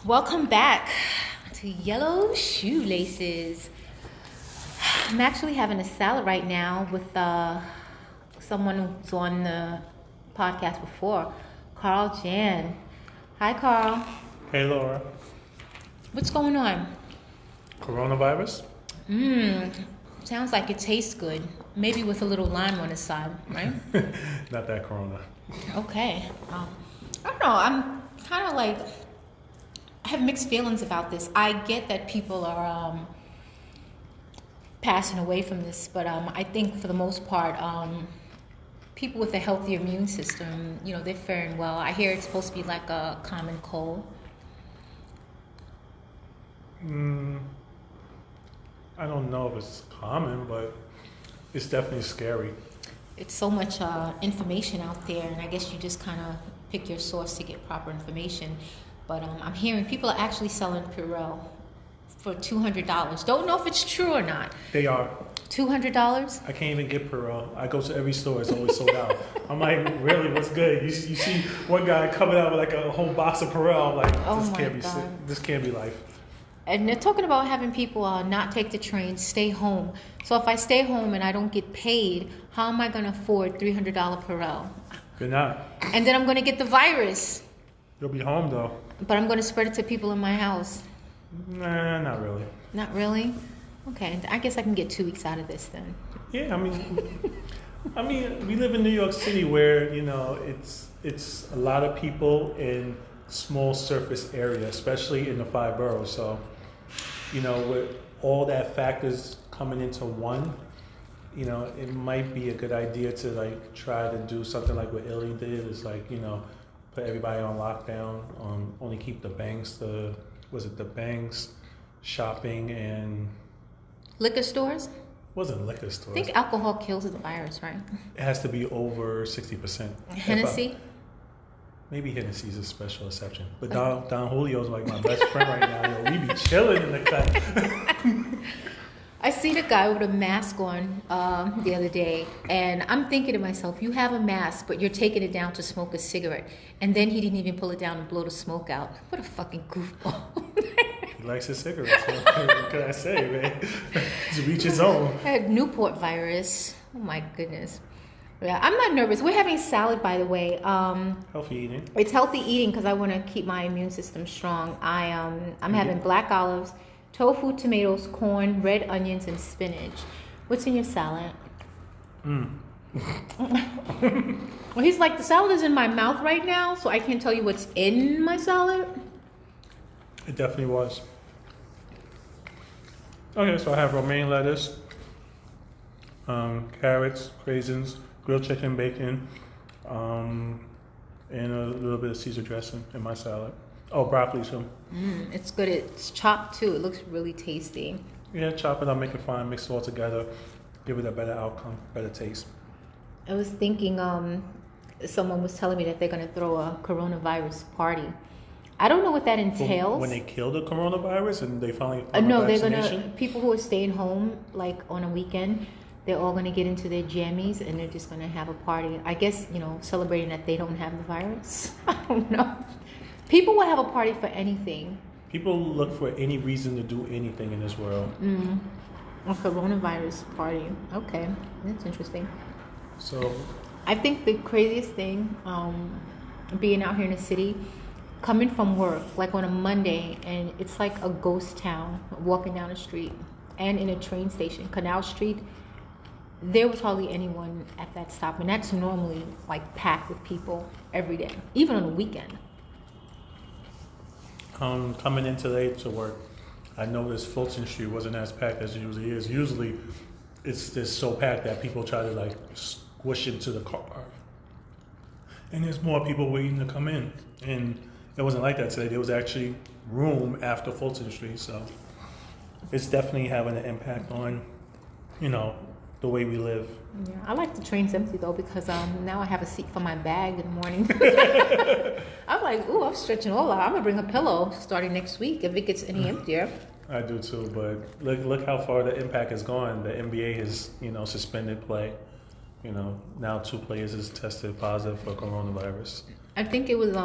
Welcome back to Yellow Shoelaces. I'm actually having a salad right now with someone who's on the podcast before, Carl Jan. Hi, Carl. Hey, Laura. What's going on? Coronavirus? Sounds like it tastes good. Maybe with a little lime on the side, right? Not that Corona. Okay. I don't know. I'm kind of like, I have mixed feelings about this. I get that people are passing away from this, but I think for the most part, people with a healthy immune system, they're faring well. I hear it's supposed to be like a common cold. I don't know if it's common, but it's definitely scary. It's so much information out there, and I guess you just kind of pick your source to get proper information. But I'm hearing people are actually selling Purell for $200. Don't know if it's true or not. They are. $200? I can't even get Perel. I go to every store; it's always sold out. I'm like, really? What's good? You see one guy coming out with like a whole box of Perel. I'm like, Oh this my can't be. God. This can't be life. And they're talking about having people not take the train, stay home. So if I stay home and I don't get paid, how am I going to afford $300 Purell? You're not. And then I'm going to get the virus. You'll be home though. But I'm going to spread it to people in my house. Nah, not really. Not really? Okay, I guess I can get 2 weeks out of this then. Yeah, I mean, we live in New York City where it's a lot of people in small surface area, especially in the 5 boroughs. So, with all that factors coming into one, it might be a good idea to like try to do something like what Italy did. Is like put everybody on lockdown, only keep the banks, the banks, shopping, and Liquor stores? wasn't liquor stores. I think alcohol kills the virus, right? It has to be over 60%. Hennessy? Maybe Hennessy's a special exception. But Don Julio's like my best friend right now. Yo, we be chilling in the cut. I seen a guy with a mask on the other day, and I'm thinking to myself, you have a mask, but you're taking it down to smoke a cigarette. And then he didn't even pull it down and blow the smoke out. What a fucking goofball. He likes his cigarettes. What can I say, man? To reach his own. I had Newport virus. Oh my goodness. Yeah, I'm not nervous. We're having salad, by the way. Healthy eating. It's healthy eating because I want to keep my immune system strong. I'm having black olives, tofu, tomatoes, corn, red onions, and spinach. What's in your salad? Well, he's like, the salad is in my mouth right now, so I can't tell you what's in my salad. It definitely was. Okay, so I have romaine lettuce, carrots, raisins, grilled chicken, bacon, and a little bit of Caesar dressing in my salad. Oh, broccoli too. It's good. It's chopped too. It looks really tasty. Yeah, chop it up, make it fine, mix it all together, give it a better outcome, better taste. I was thinking, someone was telling me that they're going to throw a coronavirus party. I don't know what that entails. When they kill the coronavirus and they finally find No, a they're vaccination? people who are staying home, like on a weekend, they're all gonna get into their jammies and they're just gonna have a party. I guess, celebrating that they don't have the virus. I don't know. People will have a party for anything. People look for any reason to do anything in this world. A coronavirus party. Okay, that's interesting. So, I think the craziest thing, being out here in the city, coming from work, like on a Monday, and it's like a ghost town, walking down the street, and in a train station, Canal Street, there was hardly anyone at that stop, and that's normally like packed with people every day, even on the weekend. coming in today to work, I noticed Fulton Street wasn't as packed as it usually is. Usually, it's just so packed that people try to like squish into the car, and there's more people waiting to come in, and it wasn't like that today. There was actually room after Fulton Street, so it's definitely having an impact on, the way we live. Yeah, I like the trains empty though because now I have a seat for my bag in the morning. I'm like, ooh, I'm stretching all out. I'm gonna bring a pillow starting next week if it gets any emptier. I do too, but look how far the impact has gone. The NBA has suspended play. Now 2 players is tested positive for coronavirus. I think it was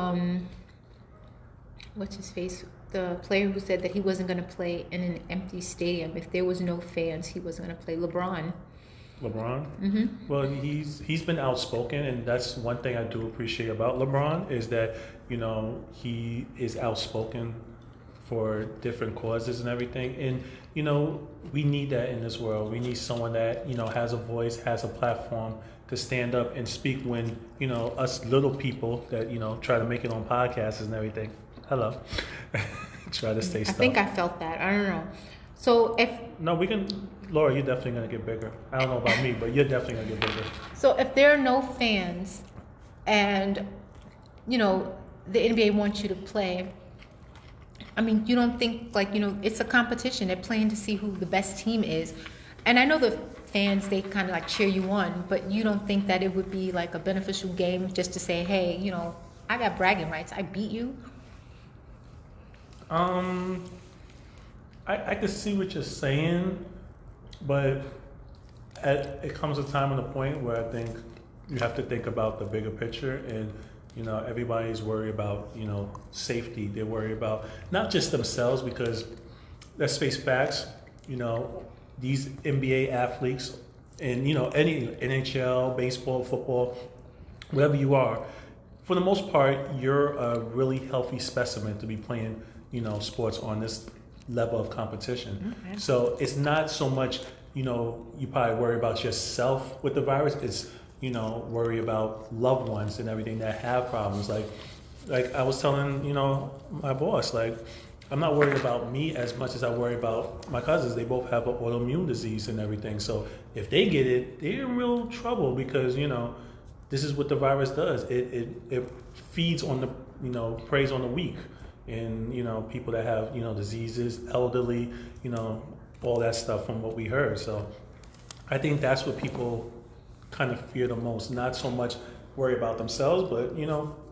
what's his face, the player who said that he wasn't going to play in an empty stadium if there was no fans. He wasn't going to play. LeBron. LeBron? Mm-hmm. Well, he's been outspoken, and that's one thing I do appreciate about LeBron is that, he is outspoken for different causes and everything. And, we need that in this world. We need someone that, has a voice, has a platform to stand up and speak when, us little people that, try to make it on podcasts and everything. Hello. Try to stay stuck. I think I felt that. I don't know. So No, we can... Laura, you're definitely going to get bigger. I don't know about me, but you're definitely going to get bigger. So if there are no fans and, the NBA wants you to play, I mean, you don't think, it's a competition. They're playing to see who the best team is. And I know the fans, they kind of cheer you on, but you don't think that it would be like a beneficial game just to say, hey, I got bragging rights. I beat you. I can see what you're saying, but it comes a time and a point where I think you have to think about the bigger picture, and everybody's worried about safety. They're worried about not just themselves, because let's face facts. These NBA athletes and any NHL, baseball, football, whatever you are, for the most part, you're a really healthy specimen to be playing sports on this level of competition. Okay. So it's not so much, you probably worry about yourself with the virus. It's, worry about loved ones and everything that have problems. Like I was telling, my boss, I'm not worried about me as much as I worry about my cousins. They both have an autoimmune disease and everything. So if they get it, they're in real trouble because, this is what the virus does. It feeds on the, preys on the weak. And, people that have, diseases, elderly, all that stuff from what we heard. So I think that's what people kind of fear the most. Not so much worry about themselves, but,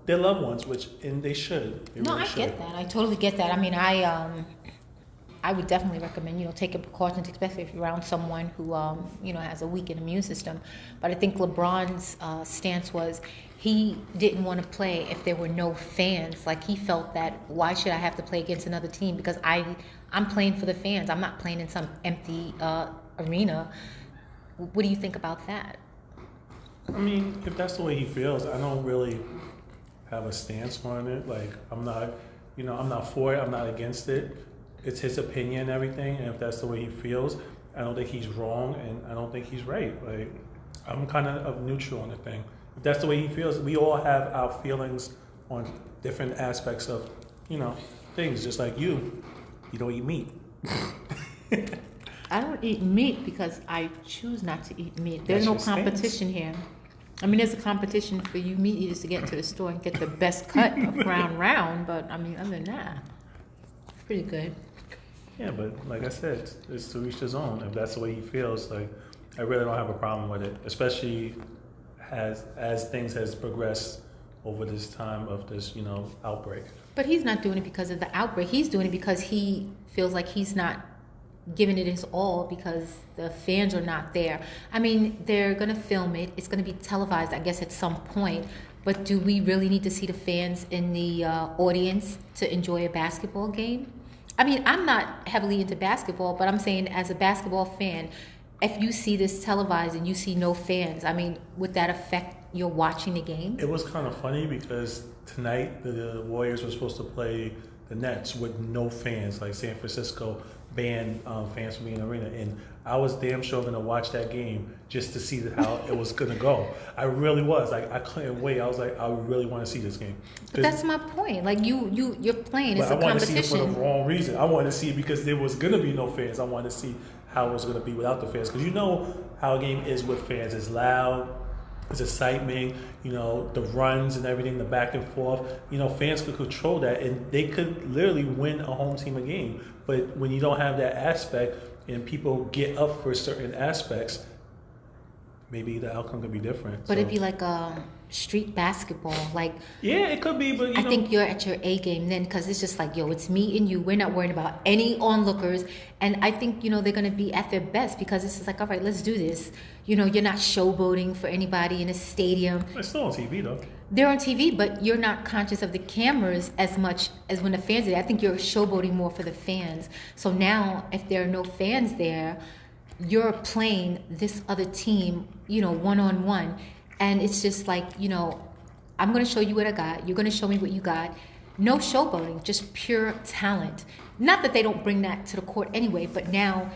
their loved ones, and they should. They really should. Get that. I totally get that. I mean, I would definitely recommend, taking precautions, especially if you're around someone who, has a weakened immune system. But I think LeBron's stance was he didn't want to play if there were no fans. He felt that, why should I have to play against another team? Because I'm playing for the fans. I'm not playing in some empty arena. What do you think about that? I mean, if that's the way he feels, I don't really have a stance on it. I'm not, I'm not for it. I'm not against it. It's his opinion and everything. And if that's the way he feels, I don't think he's wrong, and I don't think he's right. I'm kind of neutral on the thing. If that's the way he feels, we all have our feelings on different aspects of, things. Just like you don't eat meat. I don't eat meat because I choose not to eat meat. There's That's no your competition here. I mean, there's a competition for you meat eaters to get into the store and get the best cut of ground round, but I mean, other than that, it's pretty good. Yeah, but like I said, it's to each his own. If that's the way he feels, I really don't have a problem with it, especially as things has progressed over this time of this, outbreak. But he's not doing it because of the outbreak. He's doing it because he feels like he's not giving it his all because the fans are not there. I mean, they're going to film it. It's going to be televised, I guess, at some point. But do we really need to see the fans in the audience to enjoy a basketball game? I mean, I'm not heavily into basketball, but I'm saying as a basketball fan, if you see this televised and you see no fans, I mean, would that affect your watching the game? It was kind of funny because tonight the Warriors were supposed to play the Nets with no fans. San Francisco banned fans from being in the arena, and I was damn sure going to watch that game just to see how it was going to go. I really was. I couldn't wait. I was like, I really want to see this game. But that's my point. You're playing. It's a competition. I wanted to see it for the wrong reason. I wanted to see it because there was going to be no fans. I wanted to see how it was going to be without the fans. Because how a game is with fans. It's loud. It's excitement, the runs and everything, the back and forth. Fans could control that, and they could literally win a home team a game. But when you don't have that aspect, and people get up for certain aspects, maybe the outcome could be different. But it'd be like street basketball. Like, Yeah, it could be, but I think you're at your A game then, because it's just like, yo, it's me and you. We're not worried about any onlookers. And I think, they're going to be at their best, because it's just like, all right, let's do this. You're not showboating for anybody in a stadium. It's still on TV, though. They're on TV, but you're not conscious of the cameras as much as when the fans are there. I think you're showboating more for the fans. So now, if there are no fans there, you're playing this other team, one-on-one. And it's just like, I'm going to show you what I got. You're going to show me what you got. No showboating, just pure talent. Not that they don't bring that to the court anyway, but now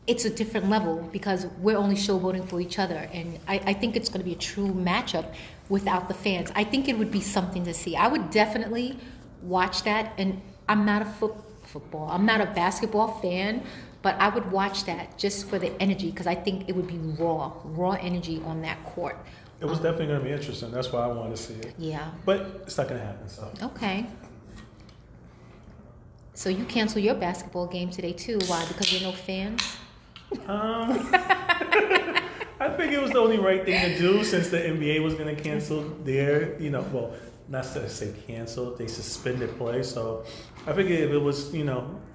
it's a different level, because we're only showboating for each other. And I think it's going to be a true matchup without the fans. I think it would be something to see. I would definitely watch that. And I'm not a football. I'm not a basketball fan, but I would watch that just for the energy, because I think it would be raw energy on that court. It was definitely going to be interesting. That's why I wanted to see it. Yeah. But it's not going to happen, so. Okay. So you cancel your basketball game today too. Why? Because there are no fans? I think it was the only right thing to do, since the NBA was going to cancel their, well, not to say cancel, they suspended play. So I figured if it was,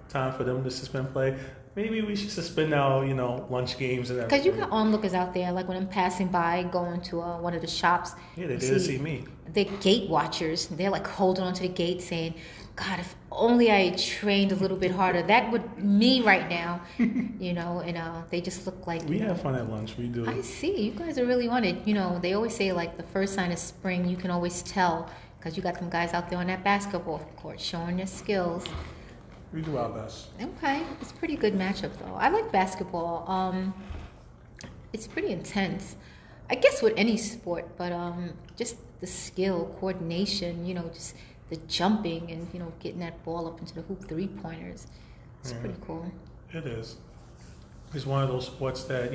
time for them to suspend play, maybe we should suspend our, lunch games and everything. Because you got onlookers out there, like when I'm passing by, going to one of the shops. Yeah, they didn't see me. They're gate watchers. They're like holding onto the gate saying, God, if only I had trained a little bit harder. That would me right now, and they just look like... We have fun at lunch, we do. I see. You guys are really on it. They always say, like, the first sign of spring, you can always tell, because you got them guys out there on that basketball court showing their skills. We do our best. Okay. It's a pretty good matchup, though. I like basketball. It's pretty intense. I guess with any sport, but just the skill, coordination, just the jumping and, getting that ball up into the hoop, three-pointers. It's pretty cool. It is. It's one of those sports that,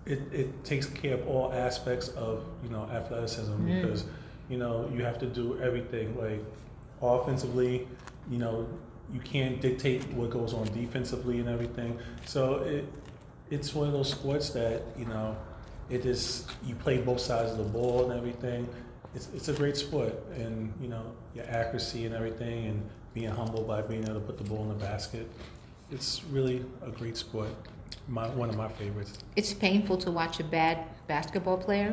it takes care of all aspects of, athleticism, because, you have to do everything. Like, offensively, you can't dictate what goes on defensively and everything. So it's one of those sports that, it is, you play both sides of the ball and everything. It's a great sport, and your accuracy and everything, and being humble by being able to put the ball in the basket. It's really a great sport. One of my favorites. It's painful to watch a bad basketball player.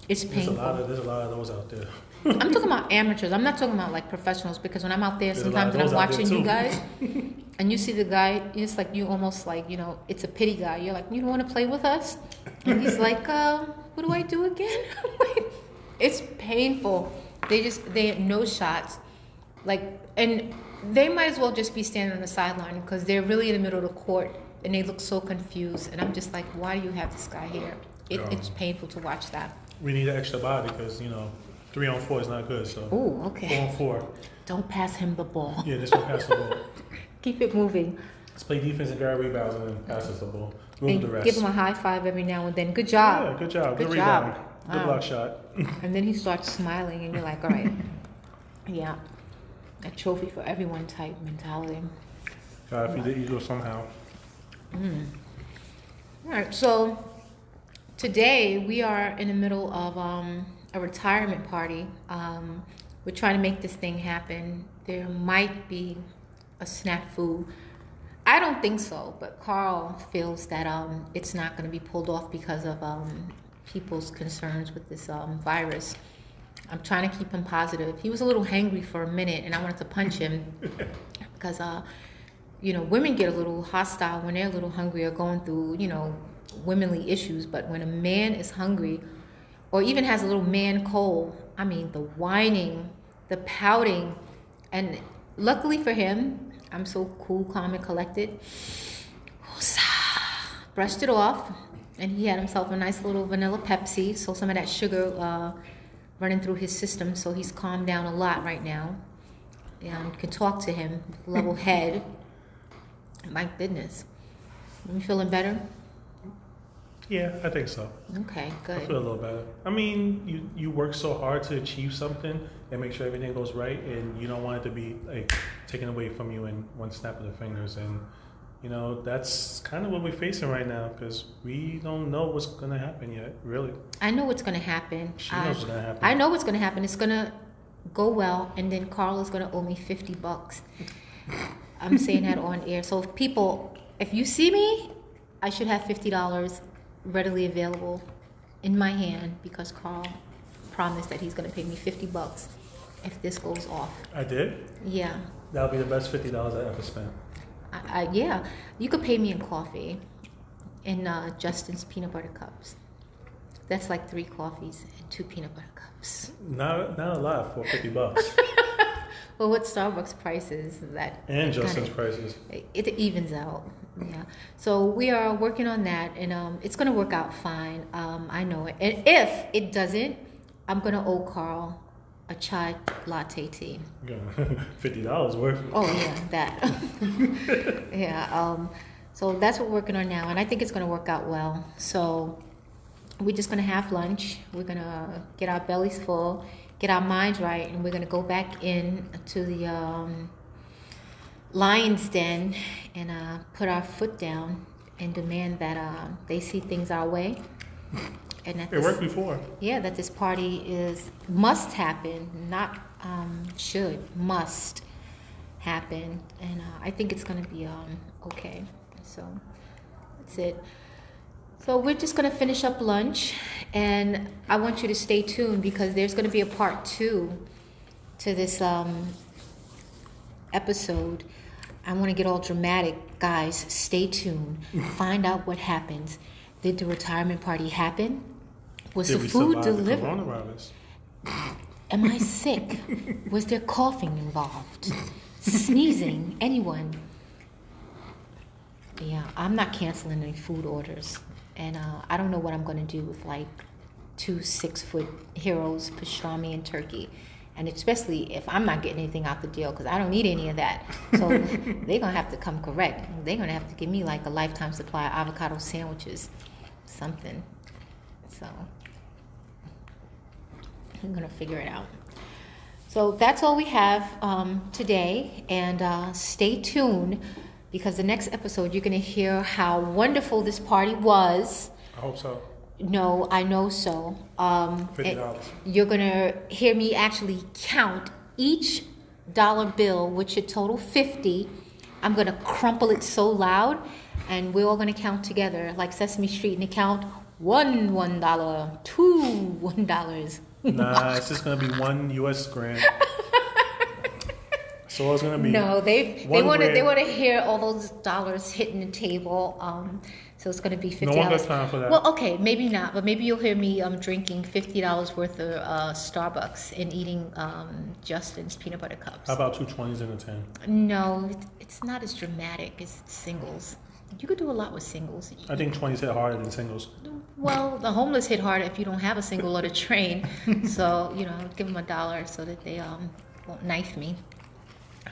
It's painful. There's a lot of those out there. I'm talking about amateurs. I'm not talking about like professionals, because when I'm out there, sometimes when I'm watching you guys, and you see the guy, it's like you almost like, it's a pity guy. You're like, you don't want to play with us? And he's like, what do I do again? It's painful. They have no shots. And they might as well just be standing on the sideline, because they're really in the middle of the court and they look so confused. And I'm just like, why do you have this guy here? It's painful to watch that. We need an extra body, because, 3-on-4 is not good. So. Oh, okay. 4-on-4. Don't pass him the ball. Yeah, just don't pass the ball. Keep it moving. Let's play defense and grab rebounds and then pass us the ball. Move the rest. Give him a high five every now and then. Good job. Yeah, good job. Good job. rebound. Good block shot. And then he starts smiling, and you're like, all right. Yeah. A trophy for everyone type mentality. If you did, you go somehow. All right. So today we are in the middle of a retirement party. We're trying to make this thing happen. There might be a snafu. I don't think so, but Carl feels that it's not going to be pulled off because of people's concerns with this virus. I'm trying to keep him positive. He was a little hangry for a minute, and I wanted to punch him because, women get a little hostile when they're a little hungry or going through, womanly issues. But when a man is hungry or even has a little man cold, I mean, the whining, the pouting, and luckily for him, I'm so cool, calm, and collected. Brushed it off, and he had himself a nice little vanilla Pepsi, so some of that sugar running through his system, so he's calmed down a lot right now. And you can talk to him, level head. My goodness. Are you feeling better? Yeah, I think so. Okay, good. I feel a little better. I mean, you work so hard to achieve something and make sure everything goes right, and you don't want it to be like taken away from you in one snap of the fingers. And you know, that's kind of what we're facing right now because we don't know what's going to happen yet, really. I know what's going to happen. She knows what's going to happen. I know what's going to happen. It's going to go well, and then Carl is going to owe me $50. I'm saying that on air. So people, if you see me, I should have $50 readily available in my hand because Carl promised that he's going to pay me $50 if this goes off. I did? Yeah. That'll be the best $50 I ever spent. Yeah, you could pay me in coffee, in Justin's peanut butter cups. That's like 3 coffees and 2 peanut butter cups. Not a lot for $50. Well, what Starbucks prices that? And Justin's prices. It evens out. Yeah. So we are working on that, and it's going to work out fine. I know it. And if it doesn't, I'm going to owe Carl a chai latte tea. Yeah, $50 worth. Oh yeah, that. Yeah. So that's what we're working on now, and I think it's going to work out well. So we're just going to have lunch. We're going to get our bellies full, get our minds right, and we're going to go back in to the lion's den and put our foot down and demand that they see things our way. And that it worked before. Yeah, that this party must happen, not must happen, and I think it's going to be okay. So that's it. So we're just going to finish up lunch, and I want you to stay tuned because there's going to be a part 2 to this episode. I want to get all dramatic, guys. Stay tuned. Find out what happens. Did the retirement party happen? Was the food delivered? Coronavirus? Am I sick? Was there coughing involved? Sneezing? Anyone? Yeah, I'm not canceling any food orders. And I don't know what I'm going to do with like 2 6-foot heroes, pastrami, and turkey. And especially if I'm not getting anything out the deal because I don't need any of that. So they're going to have to come correct. They're going to have to give me like a lifetime supply of avocado sandwiches. Something. So I'm going to figure it out. So that's all we have today. And stay tuned because the next episode you're going to hear how wonderful this party was. I hope so. No, I know so. $50. You're going to hear me actually count each dollar bill, which should total 50. I'm going to crumple it so loud, and we're all going to count together like Sesame Street and count $1, $2 $1. Nah, it's just going to be 1 U.S. grant. So it's going to be. No, they want to hear all those dollars hitting the table. So it's going to be $50. No one got time for that. Well, okay, maybe not, but maybe you'll hear me drinking $50 worth of Starbucks and eating Justin's peanut butter cups. How about 2 20s and a 10? No, it's not as dramatic as singles. You could do a lot with singles. I think 20s hit harder than singles. Well, the homeless hit harder if you don't have a single or a train. So, give them $1 so that they won't knife me.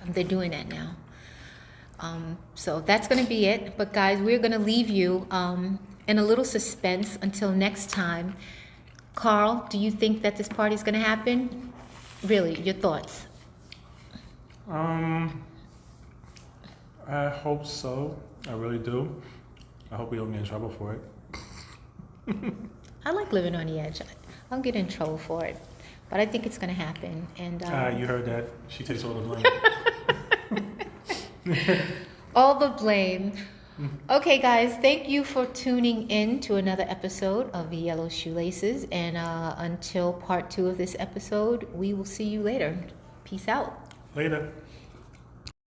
They're doing that now. So that's going to be it. But guys, we're going to leave you in a little suspense until next time. Carl, do you think that this party is going to happen? Really, your thoughts? I hope so. I really do. I hope we don't get in trouble for it. I like living on the edge. I'll get in trouble for it. But I think it's going to happen. And you heard that. She takes all the blame. all the blame. Okay, guys, thank you for tuning in to another episode of the Yellow Shoelaces. And until part 2 of this episode, we will see you later. Peace out. Later.